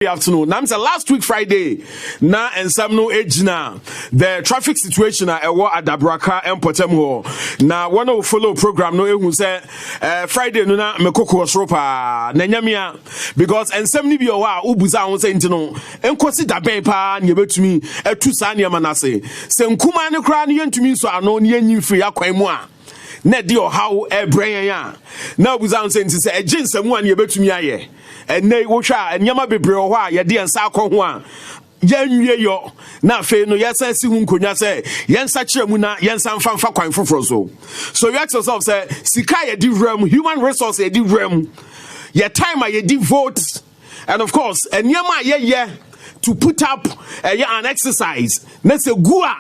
Afternoon. Now, last week Friday, na and some no age na the traffic situation at Adabraka and Potemo. Now, one of follow program no who say Friday no na mekoko osropa na nyamia because and some ni bi o wa ubuza won say ntino enkosi Daben pa na betumi etu sa na manase se nkuma ne kra ne yentumi so ano ne yanyi free akwan mu a na di o how ebren ya na ubuza won say nti se ejinsam a ne betumi aye and nay wosha and yama bebre ho a ye de ensa akọ ho a yanwie yo na fe no yesa si hu nkonya say yensa kire mu na yensa mfa kwan foforo so you ask yourself say sika ye di wram human resource ye di wram your time ye di vote and of course and yama ye to put up an exercise na say gua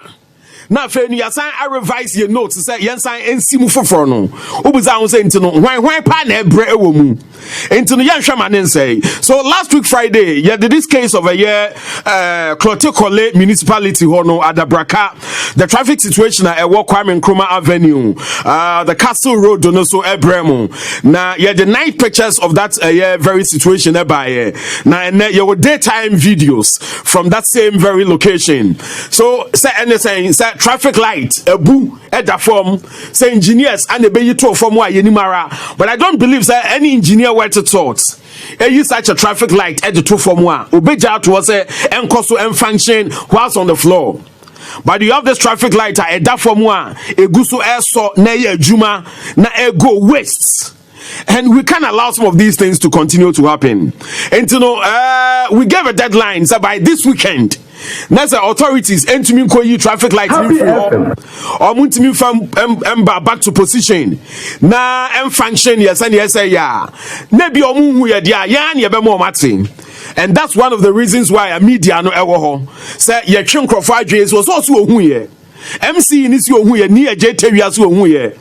na fe no yasan I revise your notes say yensan ensi mu foforo no obuza ho say ntino hwan pa na ebre ewo mu ntino yanhwa manen say. So last week Friday yeah did this case of a year Klotekole municipality hono Adabraka the traffic situation at Kwame Nkrumah Avenue the Castle Road no so ebremu na yeah the night pictures of that very situation by na and your daytime videos from that same very location. So say anything say traffic light ebu at the form say engineers and the be to form why yenimara but I don't believe say any engineer were to thought use such a traffic light at the two form one obeja to say enkoso and function whilst on the floor. But you have this traffic light at that form one eguso eso na ye adwuma na ego waste. And we can't allow some of these things to continue to happen. And you know, we gave a deadline so by this weekend. That's the authorities entering traffic lights or muntimi from back to position. Na function yes and yes yeah. Maybe omu ya dia yan ye be more Martin. And that's one of the reasons why a media no ewo say ye twin crofadways was also ohu ye. MC in this ohu ye ni eje tewiase ohu ye.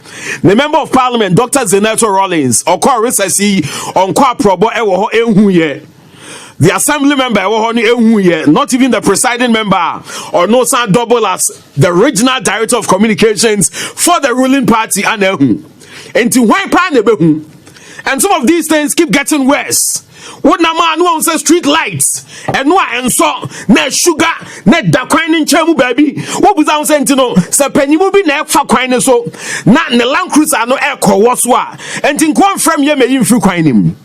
The member of parliament Dr. Zenato Rollins or Resasi on kwa probo ewo ho ehu ye. The assembly member, not even the presiding member, or no sound double as the regional director of communications for the ruling party, and to and some of these things keep getting worse. What na man who say street lights and no and so na sugar na da kwan nchemu baby what was I saying to know say penyimu bi na fa kwan so na ne Land Cruiser no e ko wo so a enti nkon frem ye meyi mfiri kwan nim.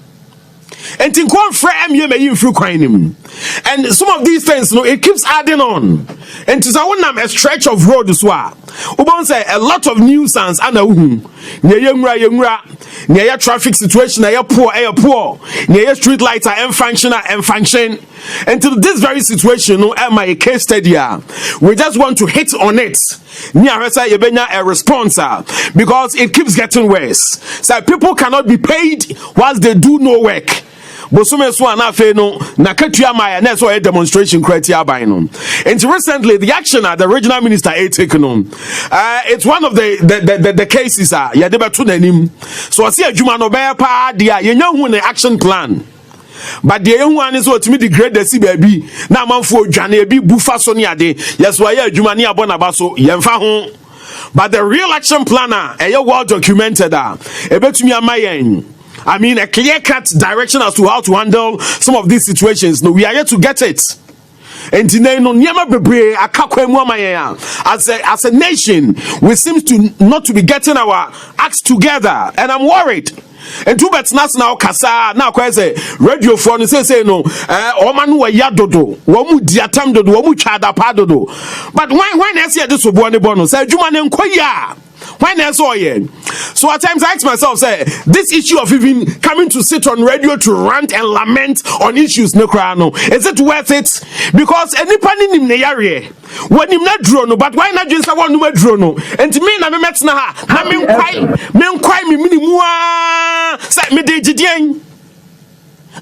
And think one frame you may through him. And some of these things, it keeps adding on. And to say a stretch of road as well. Ubon say a lot of nuisance and near traffic situation, near poor, near street lights are function. And to this very situation, no am I a case study. We just want to hit on it. Near a response because it keeps getting worse. So people cannot be paid whilst they do no work. Bosume so na fe no na katua maya na so a demonstration criteria by no. And recently the action at the regional minister taken on it's one of the cases ya de beto nanim so see adwuma no be pa dia ye nya hu na action plan. But the young one is what to me the great the baby na manfo odwane bi bufa so ne ade yes wa ya adwuma ne abona ba so yemfa ho. But the real action planner well documented ebetumi amayen. I mean, a clear-cut direction as to how to handle some of these situations. No, we are yet to get it. And today, no, as a nation, we seem to not to be getting our acts together, and I'm worried. And two bets now kasa now kwese radio phone say no omanu wa yadodo wo mu diatam dodo wo mu twada pa dodo but when I see this obo ne bono say adwuma ne nkoya when I saw it. So at times I ask myself, say, this issue of even coming to sit on radio to rant and lament on issues, no crano, is it worth it? Because any panning in the area, when you not drone, but why not just one number drone? And to me, I'm a metna, I mean, quite me minimum, set me day.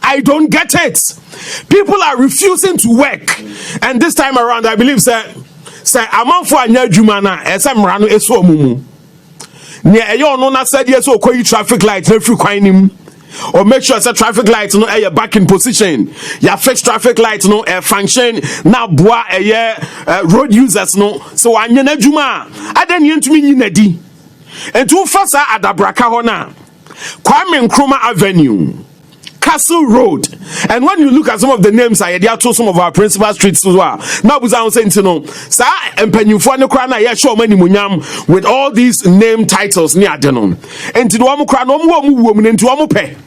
I don't get it. People are refusing to work, and this time around, I believe, say, I'm for a new jumana, as I'm running a so mumu. Near a yon no said yes or call you traffic lights every him. Or make sure it's a traffic light no air back in position. Ya fixed traffic light no air function now bois a road users no so anyana juma adan yentumi nyinadi. And two fasa Adabraka hona Kwame Nkrumah Avenue Castle Road. And when you look at some of the names, I there to some of our principal streets as well. Now, I'm saying, you know, sir, and Penyufano Krana, yeah, show many munyam with all these name titles near Denon. And to the woman into Amupe.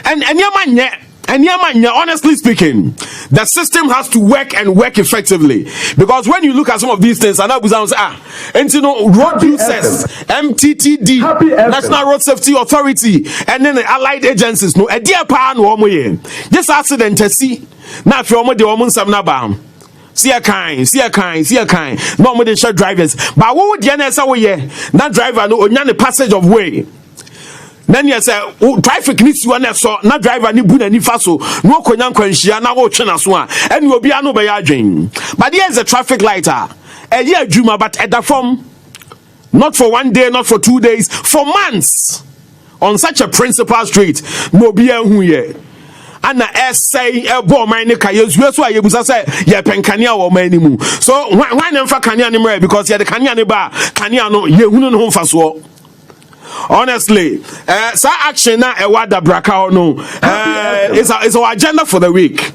And Yamanya. And honestly speaking, the system has to work and work effectively, because when you look at some of these things, and you know, road users, MTTD, National Road Safety Authority, and then the allied agencies, no, a dear pan or this accident, see, now for the woman some nabam. See a kind. Normally they show drivers, but what would you say? That driver no on the passage of way. Then you say, traffic needs you and so not driver ni buna ni faso no konyan kwanhia na wo twe na so a and you be no be adwen. But here's a traffic lighter. A year juma, but at the form, not for 1 day, not for 2 days, for months on such a principal street. No be a hu ye. And the essay a bo mine ka yesu so ayebusa say ye penkania wo manimu. So why nem fa kania ni mre, because ye the kania ni ba kania no ye hunu no faso. Honestly, action na Adabraka no is our agenda for the week.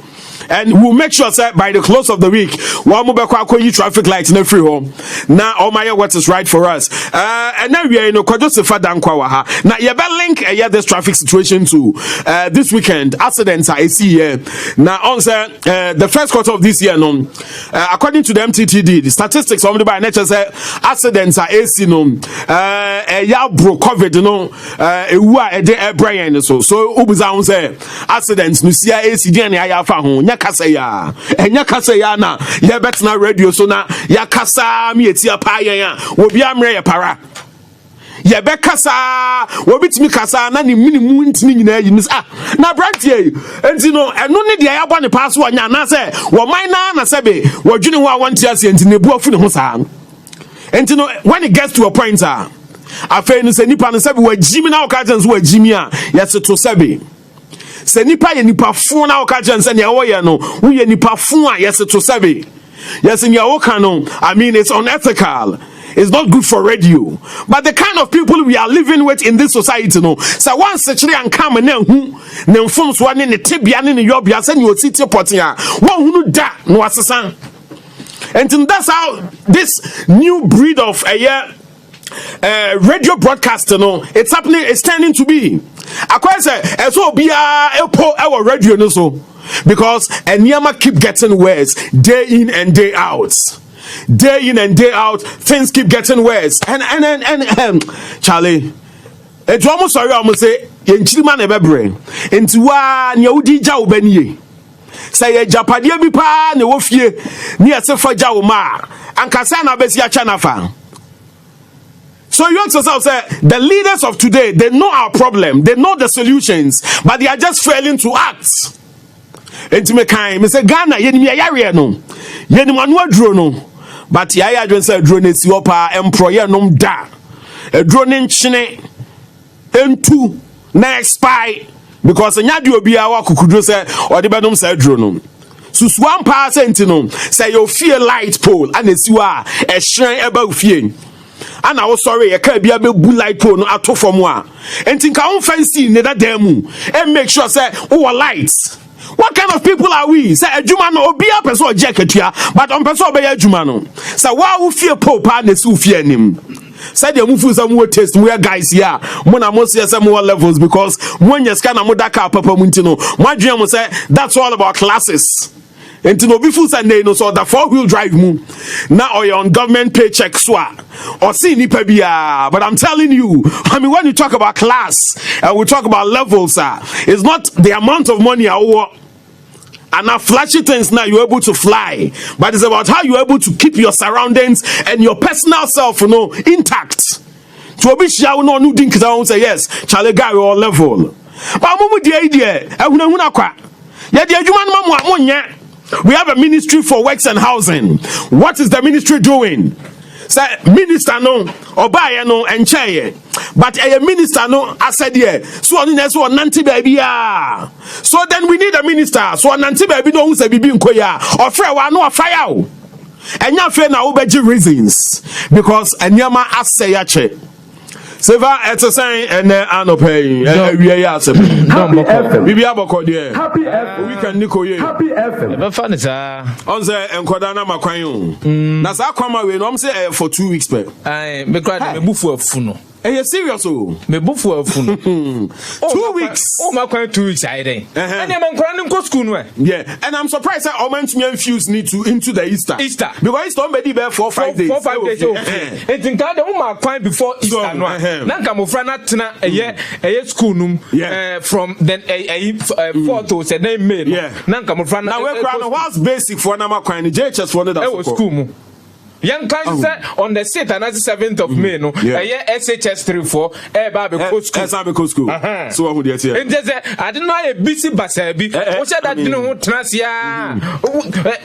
And we'll make sure that by the close of the week, we'll move back to traffic lights in the free home. Now, oh my, what is right for us? And now we are in a Kojosefa Dankwaha. Now, you better link this traffic situation to this weekend. Accidents are AC here. Now, on the first quarter of this year, according to the MTTD, the statistics of the by nature say accidents are AC. Ya bro COVID, Brian so Ubuzan say accidents. You see AC, ya found. Kasaya enya kasaya na ye betna radio so na ya kasa mi etia pa yan obi amre ye para ye be kasa obi timi kasa na ni minimu ntini nyina yi na brantie enti no eno ne de ya bɔ ne pass wo nya na se wo man na sebe wo dwene ho a wonte ase enti ne bu afu ne ho saa enti no when it gets to a point afei no se nipa no sebe wo jimi na wo ka jenso wo jimi a yes to sebe se nipa ye nipa fun na oka jense ne wo ye no wo ye nipa fun a yes to serve yes in your no I mean it's unethical, it's not good for radio, but the kind of people we are living with in this society no so once actually and come na hu ne mfom so ne tebia ne yobia se ne otiti potin a wo hunu da no asesa. And that's how this new breed of radio broadcaster no it's happening, it's turning to be akwa say so bia epo our radio no so, because Enyama keep getting worse day in and day out, things keep getting worse and Charlie, it's almost sorry almost say yenchirima na bebre enti wa nya udi ja obanie say japade bi pa na wo fie ni asefa ja wo ma ankasa na besi acha na fa. So you ask yourself, say, the leaders of today, they know our problem, they know the solutions, but they are just failing to act. Enti me kai, me say Ghana, yeni mi ayare no, yeni manua dro no, but yaya adwen say dro ne si opa employer nom da, dro ne nchine, entu na expire, because enya di obi a wa kukudro say odi be nom say dro no. Susu ampa say enti no, say you feel light pole, and esi wa e hran eba ofie. And I was sorry, I can't be able to light pole no ato from one. And think I fancy neither demu and make sure say lights. What kind of people are we? Say a jumano be a person jacket here, but on person be a jumano. So why we fear Pope and the fear him? Say the move some more test where guys here. When I must see some more levels, because when you scan a modaka papa muntino, my dream will say that's all about classes. And to know before Sunday, no, so the 4-wheel drive move now or you're on government paycheck swap or see nipabia. But I'm telling you, I mean, when you talk about class and we talk about levels, it's not the amount of money and now flashy things now you're able to fly, but it's about how you're able to keep your surroundings and your personal self, intact. To be sure, no new thing because I won't say yes, Charlie guy or level. But I'm with the idea. We have a ministry for works and housing. What is the ministry doing? Say minister no obaye no encheye, but a minister no ased here. So on so nanti baby ya. So then we need a minister. So nanti baby no say bibi nkoya. Or frɛ wa no fire. Enya fe na obeji reasons because enyama asɛ ya che. Seva exercise and anopay. We are asem. Bibi aboko de. Happy FM. We can niko ye. Happy FM. Be fun sa. Onse enkoda na makwan yo. Na sa kwama we no say for 2 weeks per. Ai me kra me bufu afu no. You serious oh? Me bufu afu no. 2 weeks. Oh makwan 2 weeks I dey. And dem nkra no go school no. Yeah, and I'm surprised that all men to infuse need to into the Easter. Because Easter already be 4-5 days. 4-5 days. It think that dem makwan before Easter no. Na nka mofra na tena eye school num from then 4 to say na May. Na nka mofra na. Now we kra no what's basic for na makwan the JHS for that school mu. Young kind on the 6th and 7th of May, no, SHS 3-4, school. So who did it? I didn't know a busy basabi. What's that? You know, Trasia.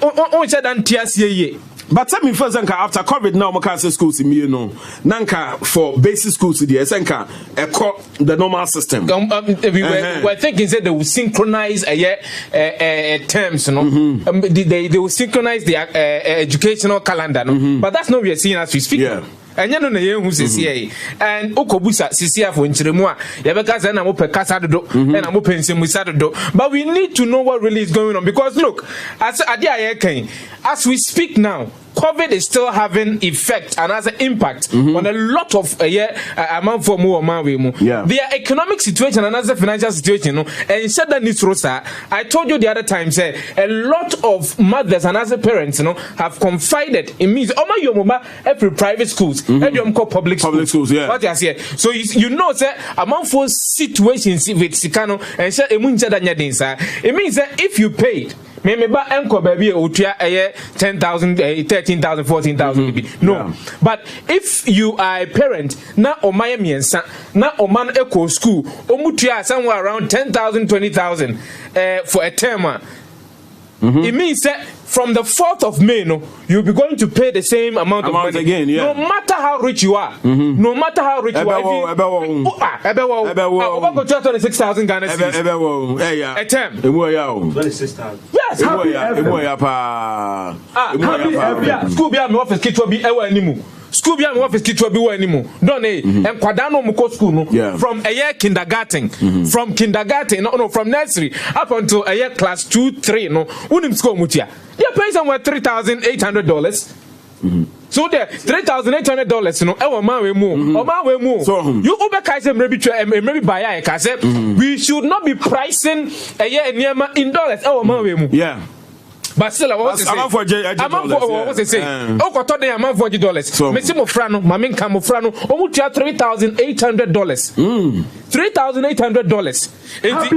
Oh, said Antiasia. But tell me first, after COVID now, Makasa schools in me, no, Nanka for basic schools to the Esenka, the normal system. We were thinking that they will synchronize terms, no, they will synchronize the educational calendar, no, but that's not what we are seeing as we speak. Yeah. And you know the who's CCA and Okobusa CCA for Inchiremua, Yabaka and I'm open Casado and I'm open Simusado. But we need to know what really is going on because look, as we speak now, COVID is still having effect and has an impact on a lot of amount for more their economic situation and other financial situation, and said that this rosa. I told you the other time, say a lot of mothers and other parents, have confided in me. Oh my yomoma every private schools, and you call public schools, yeah. What you say? So you know, say amount for situations with Sikano and say it means that if you paid. Me ba enko baby otua 10,000 13,000 14,000 maybe no but if you are a parent na omaya miensa na oman eco school omutua somewhere around 10,000 20,000 for a term it means that from the 4th of May, you'll be going to pay the same amount of money again, yeah. No matter how rich you are. No matter how rich you are. 26,000 Ghana cedis. A term. 26,000. Yes. School be an office kit will be ever anymore. School be an office kit will be anymore. Don't and Quadano Muko school from a year kindergarten. From kindergarten, no, from nursery up until a year class 2-3, no, unim school mutia. They are paying somewhere $3,800. So there, $3,800, our man we move, or man we move. You overcast maybe buy a we should not be pricing a year in dollars, our man we move. Yeah. But still, I want to say, I'm for $40. So, Messimo Frano, Mamin Camofrano, Omutia $3,800. $3,800.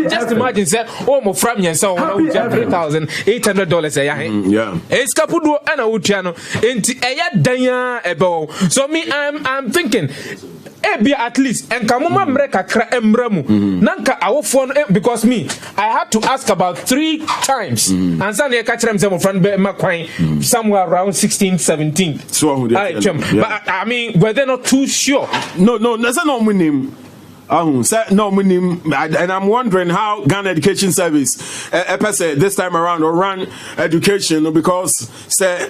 Just imagine, say, oh, Moframi and so on, $3,800. Yeah. It's Capudo and Utiano, and Aya Danya Ebo. So, me, I'm thinking. Be at least and kamuma mreka kra emremu nanka our phone because me I had to ask about 3 times and suddenly I catch them some friend makwan somewhere around 16 17 so but I mean were they not too sure no that's not my name and I'm wondering how Ghana Education Service this time around or run education because say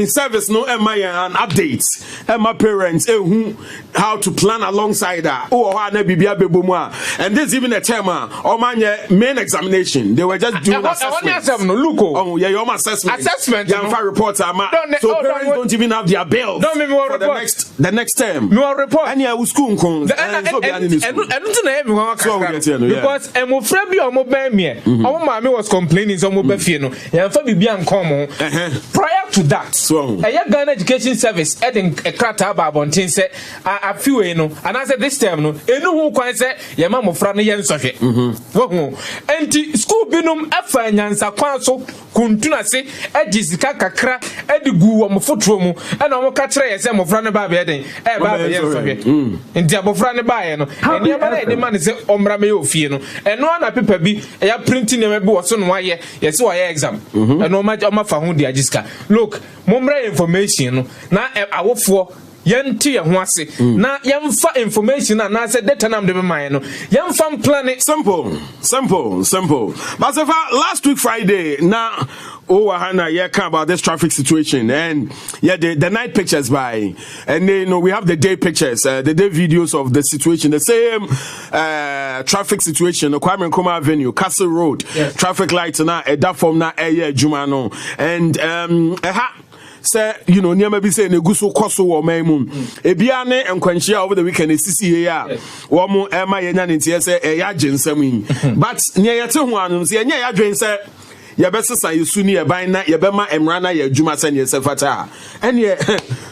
service no my an updates my parents who how to plan alongside that and this even a term or main examination they were just doing assessment your assessment reports so parents don't even have their bills for the next term report and yeah school because was complaining prior to that so Ghana Education Service adding a crata about say a few and I said this time no who quite say your mamma frana yen sohe and school binum afanyansa kwanso kuntuna se ejisika kakra edigu wo fotromu and I catch say mo frana ba be den ba yen sohe nti abofra ne ba ye no and e ba na man say omra me ofie no and no na paper bi e printing e be wo so no aye yes wo exam and no ma fa ho dia jisika look momra information no na awofo yɛnte yɛn ho ase na yɛmfa information and na say data nam de be man no yɛmfa plan it. Simple. But so far, last week Friday now. Oh, Hannah, yeah, about this traffic situation, and yeah, the night pictures by, and then we have the day pictures, the day videos of the situation, the same traffic situation, Kwame Nkrumah Avenue, Castle Road, yes. Traffic lights na that form na Jumano, and say near maybe say neguso koso or maimun ebiane and quenchia over the weekend is CCA womo ema yenya ntia say eya jensam but near yete ho anu say enya ya dwen say yebesesa yesu ni eban na yebema emra na ye adwuma se ne sefata ene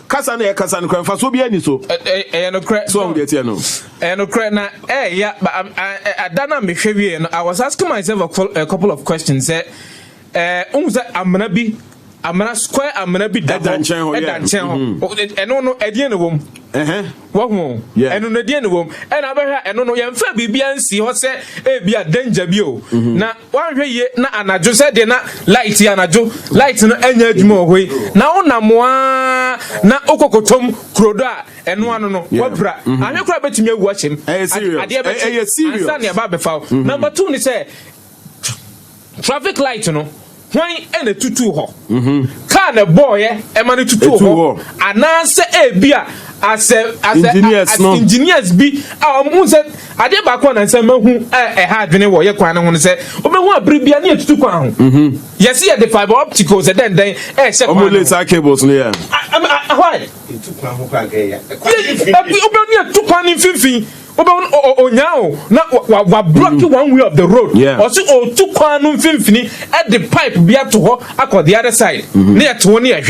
kasa na ye kasa no kwanfa so bi ani so no cre so get here no no cre na yeah but adana me hwe no I was asking myself a couple of questions say amana bi amana square amana bi da chen ho eno no edie no wom wo eno no die no wom e na behwa eno no yemfa bibia nsi ho se e bia danger bi o na wanhwe ye na anajo se de na light light no anya adwuma ohoi na wonamoa na okokotom krodo a eno ano no wabra ahwe kura betumi awu achem ade be serious ansa ne ba befa number 2 ni say traffic light no when ene tutu ho car na boy e ma ne tutu ho ananse e bia as engineers bi mu se ade ba kwa na nse mahu ha adwene wo ye kwan ne ho se obehu abiri bia ne tutu kwan ho yes ye the fiber opticals e den se kwan laser cables ne ya why tutu kwan ho kwa ga ya obehu ne tutu kwan ni finfin Onyao na wa block one way of the road. Also, two quanum finfini at the pipe be to her across the other side. Near to one year.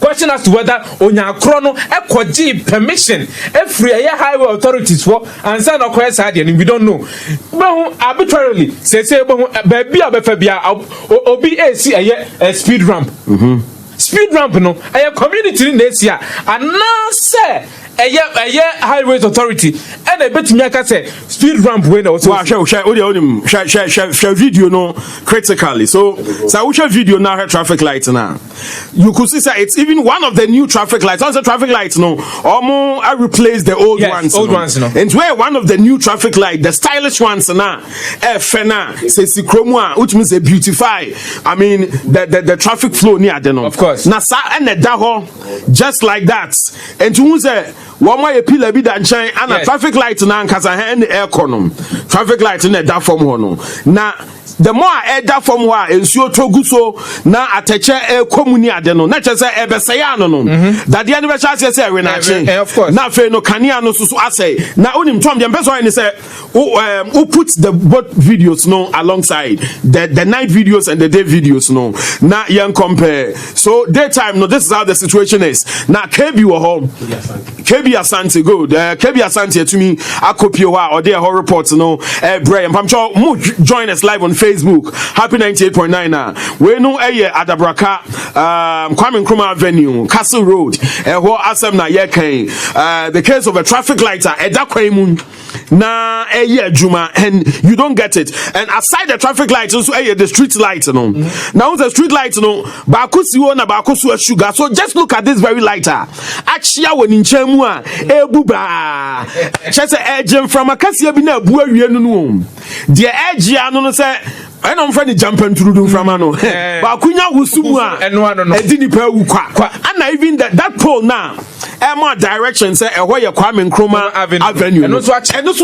Question as to whether Onya Chrono Equaji permission every highway authorities for and sign of quest and we don't know. But arbitrarily say baby abefabia OBAC a speed ramp. Speed ramp no a community in this year and now say a highways authority and a bit me say speed ramp when also share video no critically so we share video now traffic lights now you could see it's even one of the new traffic lights also traffic lights no I replaced the old ones and where one of the new traffic light the stylish ones now fena says chroma which means they beautify I mean the traffic flow near the of course na and the daho just like that and to say one way pillar be than chain and a traffic light na nkasa hand air column traffic light in that form hono na the more air that form wa ensuo togu so na ateche air communi ade no na chese e besaya no that the anniversary say we na chain na fe no kania no so asay na onim tom dem person ni say who put the both videos no alongside the night videos and the day videos no na yan compare so daytime no this is how the situation is na KB wo home KB Asante good KB Asante to me akopio wa or there report no Brian Pamcho join us live on Facebook happy 98.9 na we no Adabraka Kwame Nkrumah Avenue Castle Road ho asem na ye kan the case of a traffic lighter edakwan na juma and you don't get it and aside the traffic lights also the street lights no now the street lights no bakusi wo na bakusu sugar so just look at this very lighter achia woni nchemu a ebuba chese ejem from akasia bi na abu awie no no the edge anu no say I don't find the jumping through the framano. But Kunya Wusumua and Edinipa Ukwa. And even that pole now, more direction say where you're Kwame Nkrumah Avenue. And also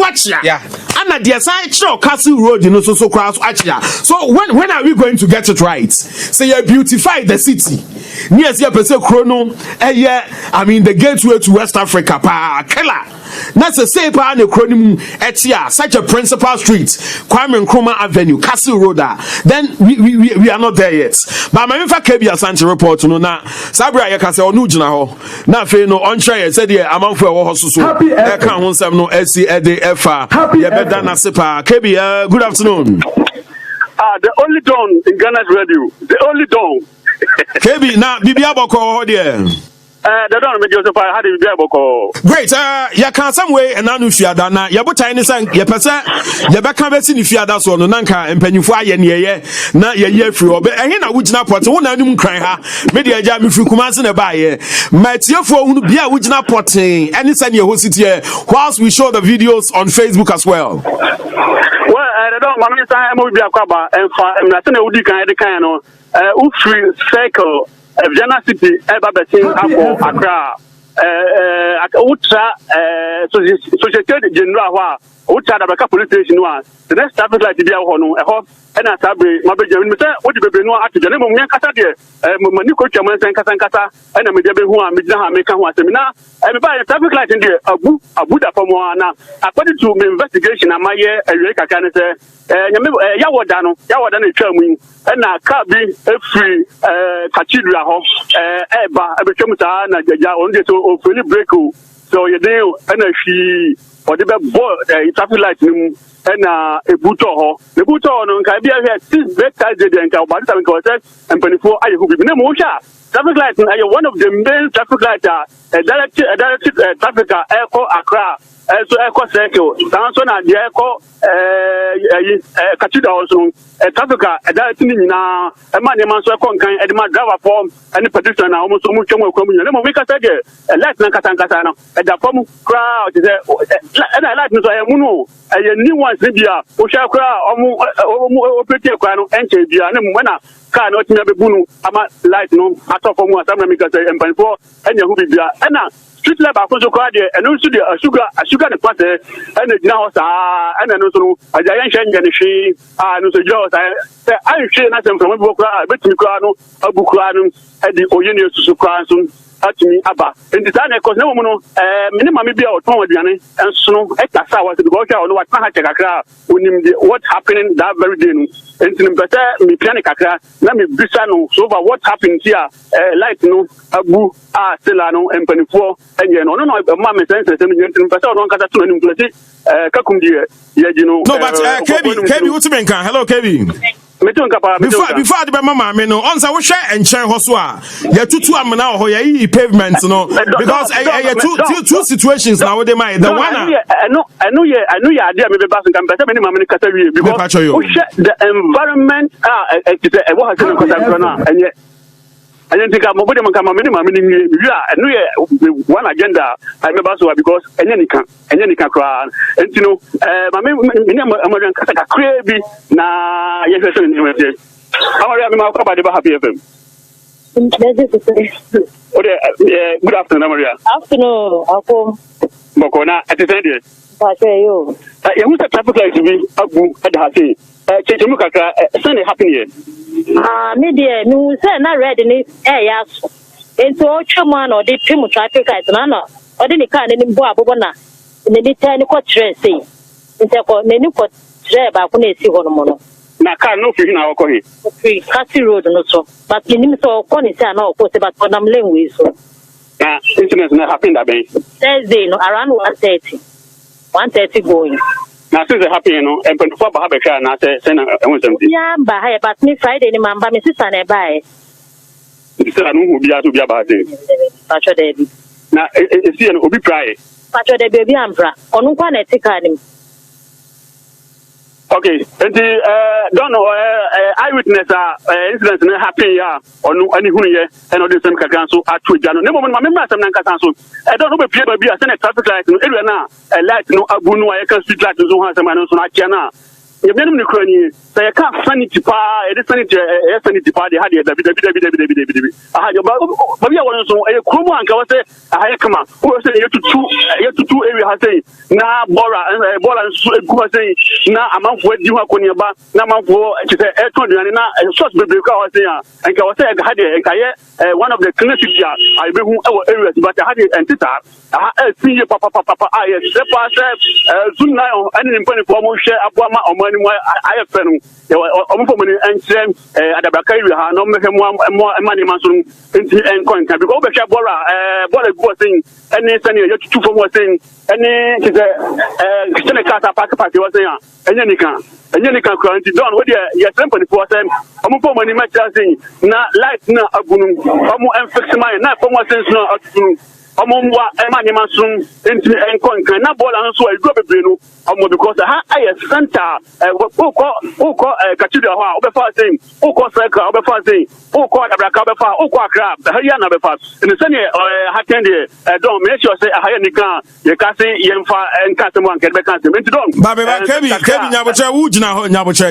watch ya. And at the side show Castle Road, you know, so cross Achia. So when are we going to get it right? Say you beautify the city. Yes, you have chrono. I mean the gateway to West Africa. Pa Kela. That's the same part of the chronim etia such a principal street Kwame Nkrumah Avenue Castle Road then we are not there yet but my mefa KB Asante report no na sabra ya kase onu gina ho na fe no on share said here amanfo e wo ho so e kan ho nsem no esi ede efa ye beda na sepa KB good afternoon the only dawn in Ghana's radio the only dawn KB na bibia boko ho there They don't make Joseph. How do you be able to? Great. You can some way and now if you are done. You put tiny sang. You percent. You back come in if you are that's one. Nanka and penny for ye ye. Na ye free. But I hear na which na pot. One na dum cry ha. Media jam if you come as in a buy. My tear for who be a which na potting. Any send your host here. Whilst we show the videos on Facebook as well. Well, I don't. My minister, I'm going to be a crabber and I'm not saying would you kind of free circle. Vienna City, Ebabetin, Apple, Accra, Ultra, Society General, Ultra Adabraka Police Station. The next traffic light to be a honor, a hop, and a sabre, my baby, what you be no after the name of Yankasa, Maniko Chaman and Kasankasa, and a Media who are Midna American seminar, and by a traffic light in there, a Buddha from Moana, according to the investigation, a Maya, a Reka Canada, Yawadano, Chairman. And now, can't be a free cathedral, Eba, a Bechamuta, and a only to fully break. So you do, and she, or the board, a traffic light, and a buto. The buto on Cabia had 6 bed president, about 7 courses, and 24 I who be no more. Traffic lights are one of the main traffic lights, a directed traffic echo Accra. So echo circle, Samson and the echo cathedral also, a traffic, a directing now, a man, a man, so kind, and my driver form, and the petition, almost so much more coming. We can say, a Latin Casancasano, and the form crowd is there, and I like to say, Muno, a new one, Libya, who shall cry or pretty crown, and Jabia, and when I cannot never bunu, I'm light no, I talk for more, some because I am before, and you will be there, and now. Street level for so crowd and also the sugar the party and the now and then also a giant change and she and also yours I'm sure nothing from a book but you crano a book at the Oyunion to Sucrasun at me Abba in the time because no one minimum maybe out from Diane and so at Casa was the worker or what what's happening that very day and better me panic let me bisano so over what happened here like no Abu Celano and 24 and you know, mamma sense, and you don't get to any Kakumdi, you know. No, but Kevin, what's the hello, Kevin. Before the mama, I mean, on our share and share Hoswa, you're two now, pavements, no, because two situations now, they might. The one I know, your idea, maybe Bass and better many mamma category because the environment, and yet. I don't think I'm going to come one agenda. I remember so because any can cry. And you know, my Kata crazy na yes, how are you about the Happy FM? Good afternoon, Maria. Afternoon, Uncle Mokona at the end. You who's a traffic light to be Abu at Hati. Chemuka, Sunday happy here. Media, no, sir, not read in it. Yes, into all chairman or the Primu traffic lights, Nana, or the kind in Boabona, in the technical tracing. It's a menu for Treba, when they see one mono. Now, can't no figure now, free Cassie Road and so, but in him so, Connie, no, put about what I'm laying with. So, incidents not happened that day. Thursday, around 1:30 going. Now, since happy, you know, and before I have a car, and I say, yeah, but me Friday, my sister nearby. Sister, I know who be out to be about it. Patrick David. Now, it's here, will be crying. Patrick the baby, Ambra, on one at him. Okay, and don't know, eyewitness incidents happy, or no, any who here, and all the same council at Twitter. No moment, my members of Nankasanso. I don't know if people be a Senate traffic light in area now, a light no Abuno, I can speak like the Zohan Samanos on Akiana. You made them Ukrainian, so I can't sanity pa, a sanity party had it. I had your Babia was so a Kuma and Kawase, I had come up, who was saying you to two areas, I say, now Bora and Bora and say, now I'm out with you, Konyaba, now I'm for a short baby car, and Kawase had it, one of the clinics, I be who areas, but I had it and Tita. I see you, Papa, I step by step, soon now, and in 24 share up one or money. money I have friend for money and send Adabraka no make more money masun and coin can because Beka Bora was saying any sending you two for more saying any Christian Casa Party was saying and then you can currently done with your company for them. I'm for money match saying na light na abunu and fix my not for more sense no Omwa Emani Masum into Encon can ball and so I go because I center who call Katuda, Obefa saying, who call Circle, Obefa saying, who call Abraka, who call Crab, the Hayana Befas. In the same Hakendi, don't make sure say a higher Nika, you can see Yemfa and Casaman get back to don't. Baba Kevin Nabacha, Ujna, Nabacha,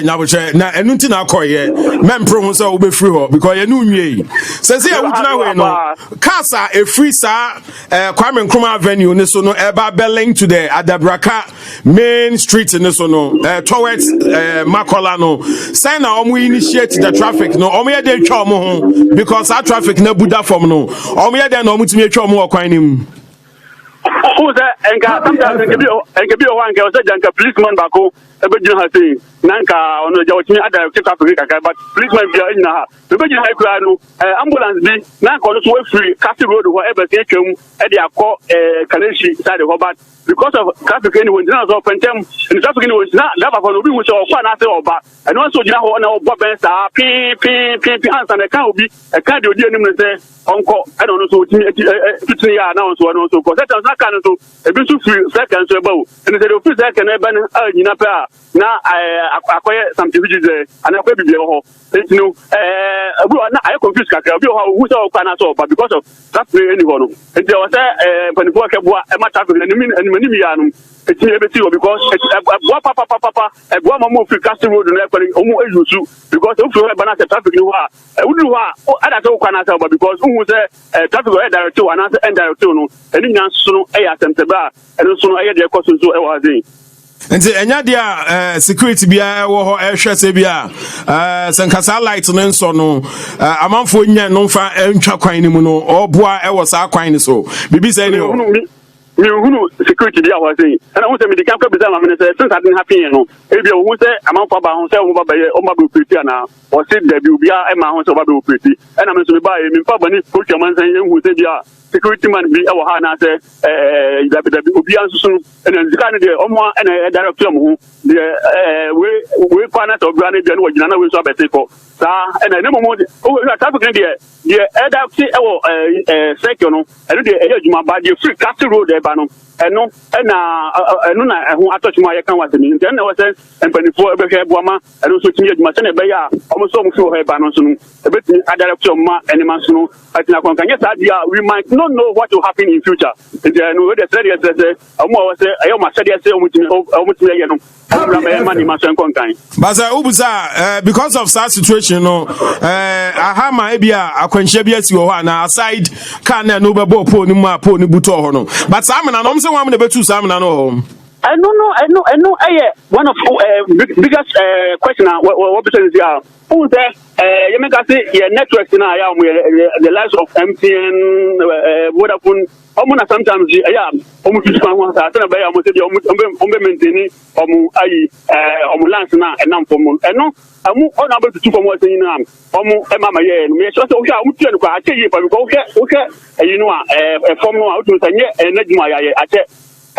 and Nutina Koye, Mempro, so be free because you knew me. Says here, Ujna, Casa, a free sir. Kwame Nkrumah Avenue ne so no eba belling to the Adabraka main street ne so no towards Makola no say na omo initiate the traffic no omo ye dey twa omo ho because that traffic na buda from no omo ye dey na omo timi twa omo okwan nim who say enga sometimes enga bi o wan ga o say janka policeman bako ebe jina ha say nanka ono ja otimi ada keep Africa but policeman bi ina ha ebe jina ha kura no ambulance bi nanka ono so we free Castle Road ho ebe se twam e dey akọ Kaleshi side ho but because of traffic anyway na so pentem in traffic anyway na lava for obi wo so okwa na say oba and one so jina ho na obo ben sa pi answer na kan obi e kan de odi anim na say onko I don't know so otimi tutuni ya na so no so ko set na kan so ebi so free second so eba wo and say the free second e ba na nyina pa na akoye something which is an akwa bibia ho no obi na I confuse kakra obi ho who say okwa na so but because of that any ho no and there was panifo akeboa e ma traffic ni ya no eti ebeti o because papa egwa mama free Castle Road na ekore omu ejusu because o free ba na traffic ni ho a wudu ho a ada say okwa na so but because who say traffic o direct to and indirect no eni nyan so no e ya temteba eno so no e de ekoso so e wa zin nti enya dia security bia wo ho ehwese bia sankasa light no nso no amanfo nya no fa ntwa kwan ni mu no oboa e wo sa kwan ni so bibi say ni o me hunu security dia was saying and I want me the camp be am say since I didn't happen no e bia wo say amanfo ba ho say wo ba ye o ma be operate na o say da bi bia e ma ho say ba be operate and I me so be ba e me fa ba ni coach man say hu say bia security man bi e wo ha na say da obi ansusu and zika ne de omo and director mo de we kwana to obi na bia no wagina na we so abete ko sa and na mo o traffic ne de elder see e wo sector no and de e adwuma ba de free Castle Road e ba no eno na ho atochimo aye kan wasemi nten na wose empanifo ebehwe boama eno so timi adwuma se na be ya omo so mo fi ho e ba no so no ebetini director ma enema so no atina kwankanye sa dia we might not know what will happen in future and no we dey say omo wose ayo ma say omo timi ye no Baza ubuza because of that situation no ahama ebia akwanhye bia si ho na aside kan na no bebo po ni ma po ni buto ho no but samina no mse wam na betu samina no ho I know one of biggest question what business is here who say you make us say your network na ya the likes of MTN Vodafone omuna sometimes omu tufa ho sa na be ya mo se dia omu maintain omu ayi omu lance na enam fom eno amu ona be tufa mo se yin am omu e mama ye no me so se o hwa omu tue no kwa ache yi fa because o hwe ayi no a fom no a o tun sanye enadwuma ya ye ache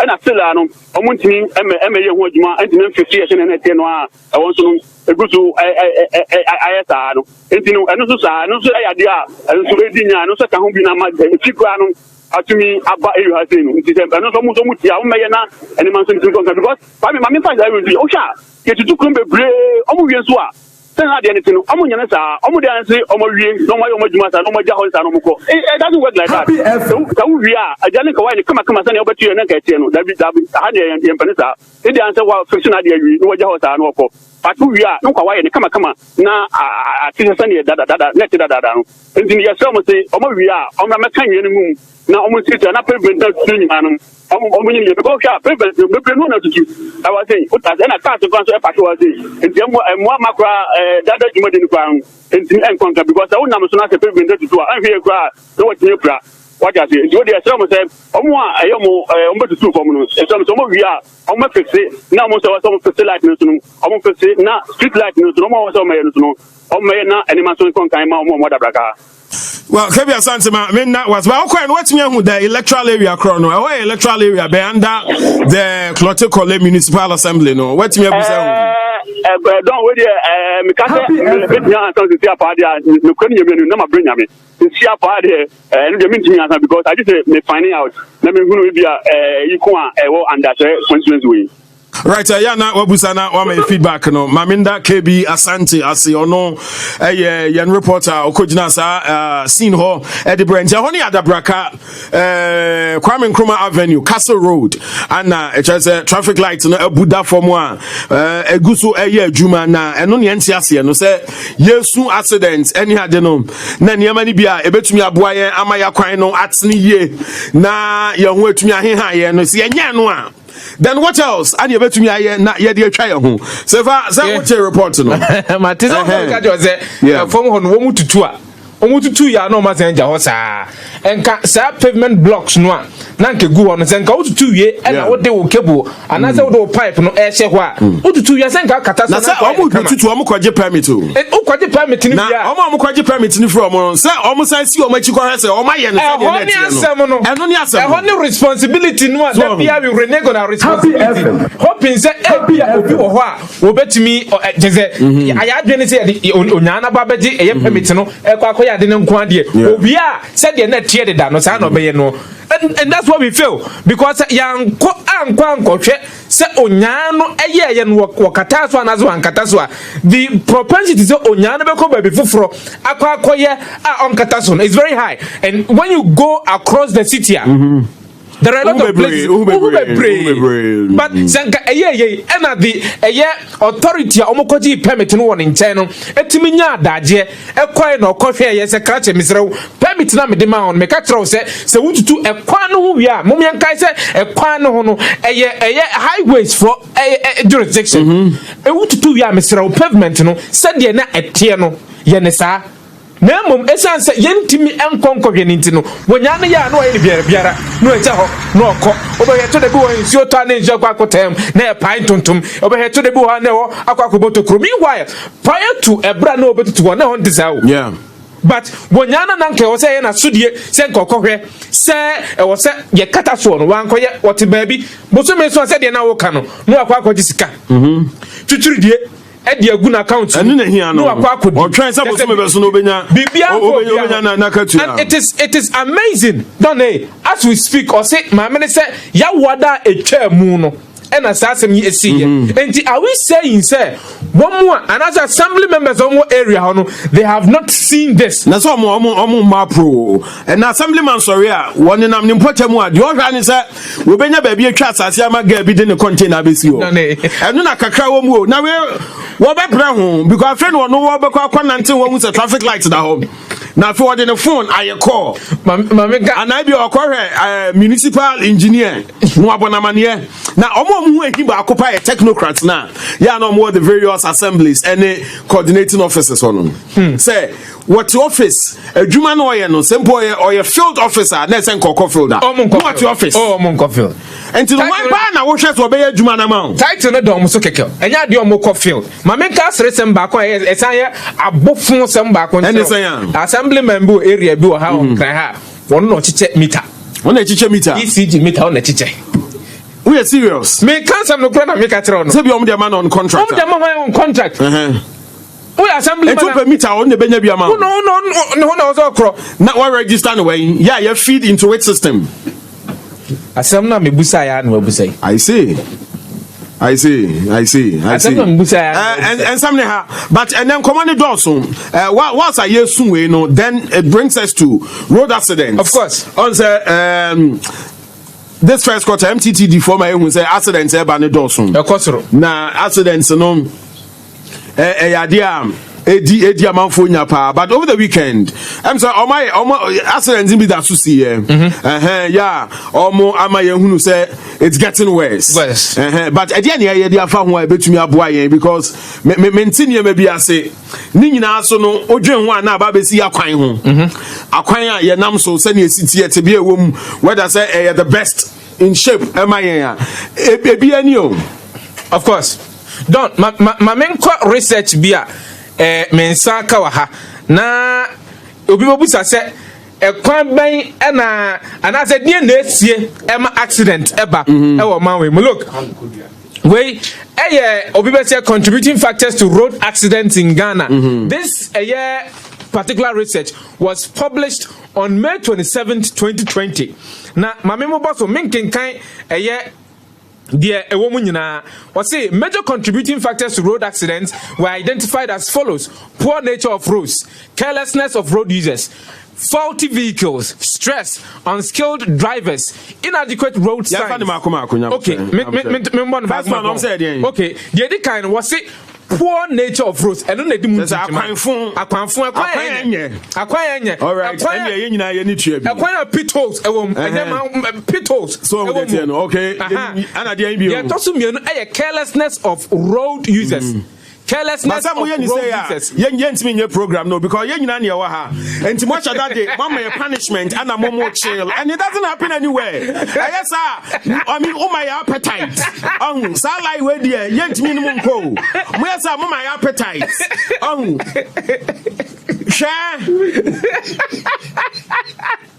ena still ano omuntini eme ye ho adwuma antini 50 years na te no a won so no egusu ayeta no entini eno so sa no so ayade a so edinya no so ka ho bi na ma fikura no atumi aba eyu ha sei no nti eno so mu tia o meye na eni man so nti because fa me fa za wi o sha ke tutu krum bebre o mu wie so a sen ha de ne tinu o mu nyane sa o mu de anse o mu wie no ma yo ma dwuma sa no ma ja ho sa no mu ko it doesn't work like that ka wu wie a ajane ka wai ne kama sa ne obetu ne ka tie no da bi ha de yen pene sa e de anse wa fiction ade awi no wa ja ho sa no ko patu wie a no kwa wai ne kama na atise sa ne dada net dada no enti ye so mo se o ma wie a o ma meka wie ne mu na o mu tita na president tuni manum o mu nyime because ka president be no na tutu I was saying o ta na ka so e patu was saying enti mo makra dada juma de ni kwa enti en konka because I won na so na president tutu a hwe kwa no what you pra what you say you dey some say omo a ayomo omo to for no some we are omo fix na mo say some fix light no omo fix na street light no omo so me no omo na animal so kon kan ma omo Adabraka. Well, Kebi Asante, I mean, that was but okay. What's me with the electoral area, chrono? Away electoral area, be under the Clotte Municipal Assembly. No, what's me? Don't worry. Me can't say me something see apart there. Me couldn't even know my brain. Me see apart there. And the meeting because I just me finding out. Let me go with you can't under constituency way. Right, yana wabusana wame feedback no. Maminda KB Asante asi ono yan reporter okojina sa scene ho Adabraka ntia honi Adabraka Kwame Nkrumah Avenue Castle Road ana traffic light no abuda form a eguso adwuma na eno ne ntia ase no se yesu accident any hade no na niam ni bia ebetumi aboa yen ama yakwan no atene ye na ye ho atumi aheha ye no se enya no a. Then what else? And you bet me I na ye dey try home. So far, what you report no? Matisa ka jo say from hon wo mututu a. Omututu ya no ma senja ho saa. Enka sa pavement blocks no a. Na nke gu ho no senka otutu ye e na wo de wo cable. Ana se wo de pipe no e hye ho a. Otutu ya senka kata na. Na se omututu omukwaje permit o. Okwaje permit ni bia. Na omukwaje permit ni from no. Se omusan si omachi kwara se omaye no se de net no. Eno ni asem. Eno ni responsibility no a da bia we renego na responsibility. Hoping say e bia obi wo ho a wo betumi jeze. Aya adwene se onyana ba beje e permit no e kwa ya de nko ade obi a said the net here da no sa no be no and that's what we feel because yanko anko hwe se onyano eye no wakata so anazo ankata so the propensity to onyano be ko baby fufuro akoye a onkata so is very high and when you go across the city there are a lot of places but sanka ena the authority omokoji permit no won nchen no etimi nya adaje ekwan na okohwe ye se krache misrew permit na me de ma on me ka trew se wututu ekwan no ho wi a mom yankai se ekwan no ho no highways for jurisdiction wututu wi a misrew pavement no se de na etie no ye ne sa na mom esan se yentimi enkonkɔhwe ninti no wonya ne ya no ayi biara no eja ho no okɔ obeheto de bi wo nsuo to na nsuo kwakotem na e pai tontom obeheto de bi wo na wo akwakoboto kro meanwhile prior to ebra na obetutu wo na ho ndisa wo yeah but wonya na nanke wo se ye na sudie se nkɔkɔhwe se e wo se ye kata so no wan kɔye wote baabi boso me so se de na wo ka no akwakoji sika twitwiri die edi aguna account enu na hia no o try say bo so me be so no obenya na katu and it is amazing don't they as we speak or say my minister ya wada etwa mu no and as asem yi esi enti are we saying say one more and as assembly members on one area no they have not seen this na so omo ma pro and assemblyman sorry a won nam ni mpota mu a de o hwa ni say we benya ba bi atwa asase ama ga bi de ne container abesi o enu na kakra wo mu o na we wo be bra ho because friend wo no wo be kwa nante wo mu say traffic light da ho na for what in the phone I call mamega and I be okore municipal engineer no abonamane na omo mu ehi ba akopa a technocrats na ya no more the various assemblies and coordinating officers on say what office adwuma no ye no simple or your field officer na say nkoko fielder what office monko field until one ba na wo hwe so be adwuma na ma title no dom so keke enya de omoko field mameka sresem ba ko esan ye abofun sem ba ko assembly member area bi o ha on kran ha won no chiche meter won na chiche meter ECG meter on na chiche we are serious me can some no kran na me ka tro no say be om de man on contract on contract we assembly man to meter on the benya bi ama no also kro na we register no way yeah you feed into it system asem na me busa ya na busa I see and some but and then command Dawson what's a year soon we know then it brings us to road accidents of course on the this first quarter MTTD former who say accidents e ba ne Dawson e kosoro na accidents no edi amanfo nya pa, but over the weekend I'm sorry my accident be that so see yeah ama ye hunu say it's getting worse but edi na ye dey afa ho a betumi aboa yen because mentini me bia say ni nyina so no odwen ho ana ba besi akwan ho akwan a ye nam so se na esiti ete bia ewom whether say the best in shape am I ebi ani o. Of course. Don't my main research bia mensa ka wa ha na obi bobusa se ekwan ban na ana se die na esie ema accident eba e wo manwe mo look wey obi be say contributing factors to road accidents in Ghana. This particular research was published on May 27th, 2020. Now, my memo boss of Minkin kind a woman was say major contributing factors to road accidents were identified as follows: poor nature of roads, carelessness of road users, faulty vehicles, stress, unskilled drivers, inadequate road signs. Okay, okay, the other kind was say poor nature of roads. I don't need to acquire all right. Pit holes. Pit holes. So okay. Carelessness of road users. Carelessness of road users. Yen program no because yen na near ha. And too much that day, mama punishment and a more chill, and it doesn't happen anywhere. Yes, sir. I mean, oh my appetite. Salai where dear yen minimum go. Where's our my appetite? Share.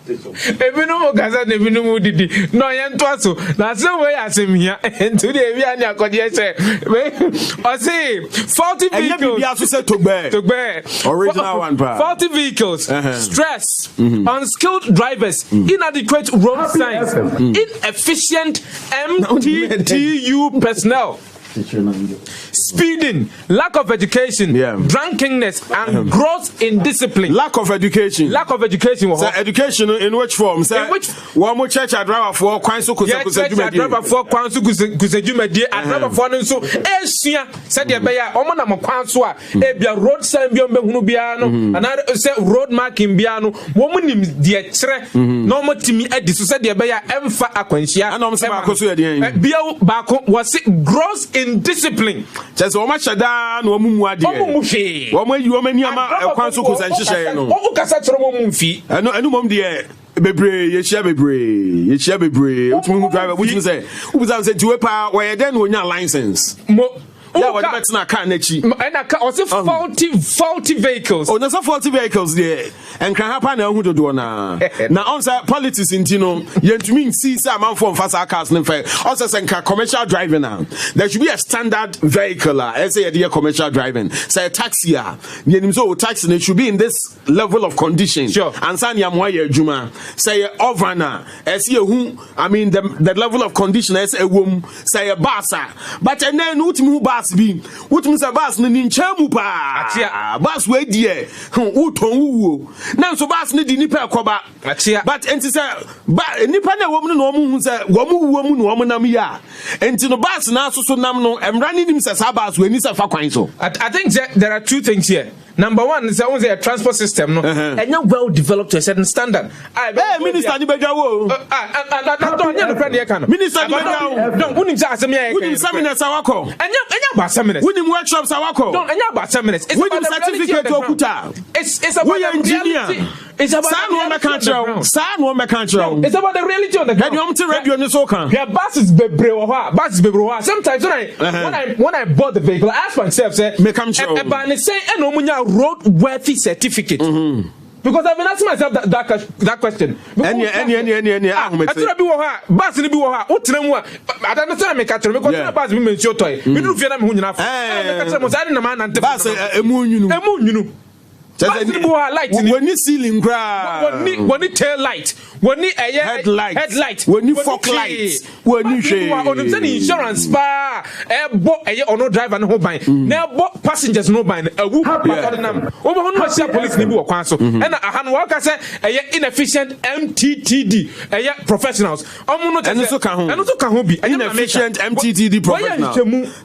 Ebinu gaza ne binu didi no yen to so na say we asem hia ento de wi ani akode say o say faulty vehicles original one pa faulty vehicles stress unskilled drivers inadequate road signs inefficient MTTU personnel speeding, lack of education, drunkenness, and growth in discipline. Lack of education. So education in which form? In which one more church driver for Kwanso driver for Kwanso Kuzejumedi and driver for Nso Asia said the Baya Omana Mokwanswa Ebia road sign Biombe Biano and say road marking Biano woman in the tre no more to me at the society Baya Emfa Aquentia and Bio Bako was gross in discipline. Just so much da no mumwa de. Woman you many ama Kwanso Kusanchi no. O kasa tro mumfi. Enu mom de bebre ye share bebre otumu driver which means say who say to pa where then we nya license. Yeah, what about na car nechi? And also faulty vehicles. Oh, no, so faulty vehicles there. And can happen na who do na. Na on say politics in Tino, you to mean see some man from fast cars no fair. Also say commercial driving now. There should be a standard vehicle. I say a commercial driving. Say a taxi. You so taxi it should be in this level of condition. Sure. And say ya moye juma. Say ovana. See who I mean the level of condition as a womb. Say a basa. But and then who bas be what means a bas ni nchamu pa bas we die uton wuo na so bas ni di nipa akoba but enti say nipa na wo mu no mu hu say wo mu wuo mu no wo nam ya enti no bas na so nam no emra ni nim say bas we ni say fa kwan so. I think there are two things here. Number one is a transport system no and not well developed to a certain standard. Minister ni beja wo minister ni beja don't wouldn't say asem wouldn't seminars awako enya ba seminars wouldn't workshops awako don't enya ba seminars it's about the certificate okuta it's about the engineer. It's about it's about the reality on the ground. Yeah, buses bebre. Sometimes when I bought the vehicle, I asked myself, say, road worthy certificate. Because I've been asking myself that question. Any. I be bus ni bi wo ha. Utremu I don't understand make catch because na bus bi mention toy. Me do fear na me hu nyina. Make catch mo say na man ante. Bus emu nyunu. light when you ceiling gra when you tail light when you headlight when you fog light when you share on insurance pa no driver no ban na passengers no ban awu nam obo no sia police ni bi wo kwan so and ahan wo ka say inefficient MTTD professionals omo no and so ka ho bi inefficient MTTD professionals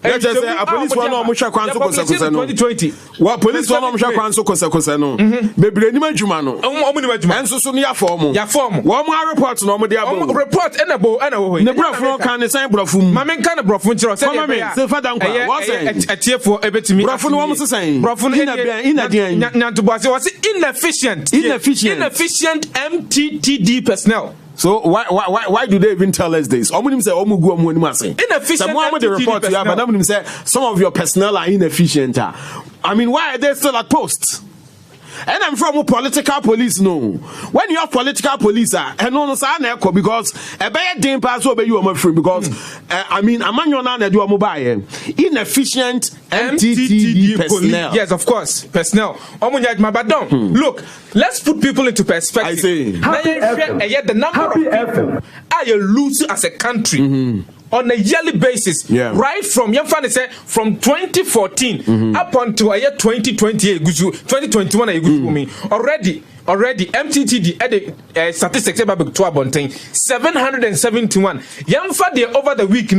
let's just say a police one no mo hwa kwan so kosa no 2020 wa police one no mo hwa kwan so kosa no bebre ni madwuma no omo ni madwuma enso so no ya form wo mo report no mo de abo report na wo ne brofo kan ne san brofo mu ma men kan brofo nchiro say se fada nkwa wo say atiefo ebetimi brofo no wo mo sesan brofo ina dia nyanto boase was inefficient MTTD personnel. So why do they even tell us this? Omunim say omugu omunim ase. Inefficient. Someone with the report you have, but omunim say some of your personnel are inefficient. I mean, why are they still at post? And I'm from political police, no. When you have political police, and no, because a bad day pass over you are free because I mean, a man you're not do a mobile inefficient MTTD personnel. Yes, of course, personnel. Look, let's put people into perspective. I say, the number of people are you lose as a country. On a yearly basis, right from 2014 up until 2020, 2021, already MTTD at the statistics about 771. Yamfa de over the week,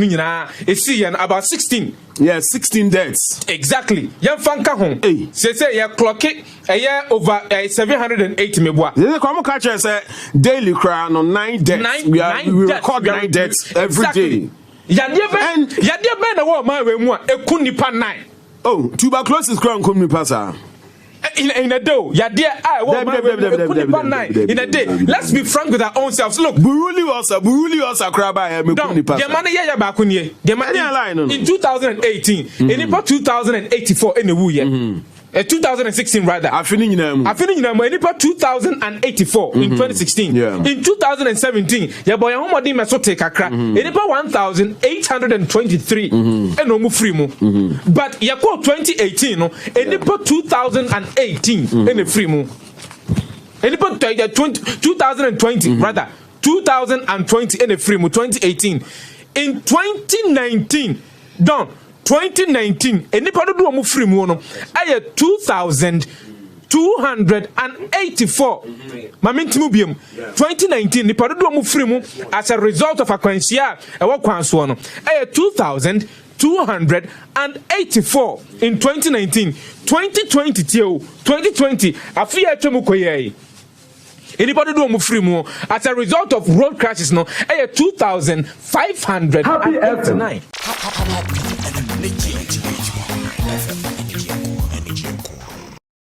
see about 16. Yes, 16 deaths. Exactly. Yamfa kahon. Say ya clock it a year over 780 mebwa. The common culture say daily crown on 9 deaths. We record 9 deaths every day. Yadia ben na wo man we mu a eku nipa 9. Oh, tuberculosis crown come nipa sa. In a day, yadia I wo man we eku nipa 9 in a day. Let's be frank with our own selves. Look, buruli osa kraba e me ku nipa. The man ya ba ku nie. The man in 2018, in nipa 2084 in the wu ye. 2016 rather. Afini nyina mu nipa 2084 in 2016. In 2017, ya boy homodi me so take akra. Nipa 1823 eno mu free mu. But ya ko 2018 no, nipa 2018 eno free mu. Nipa 2020 rather. 2020 eno free mu 2018. In 2019 done 2019 enipa do mu free mu no aye 2284 mamentimu biem 2019 nipa do mu free mu as a result of akwansia e wo kwanso no aye 2284 in 2019 2020 tio 2020 afia atwemu koyei anybody do mu free mu as a result of road crashes no 2589.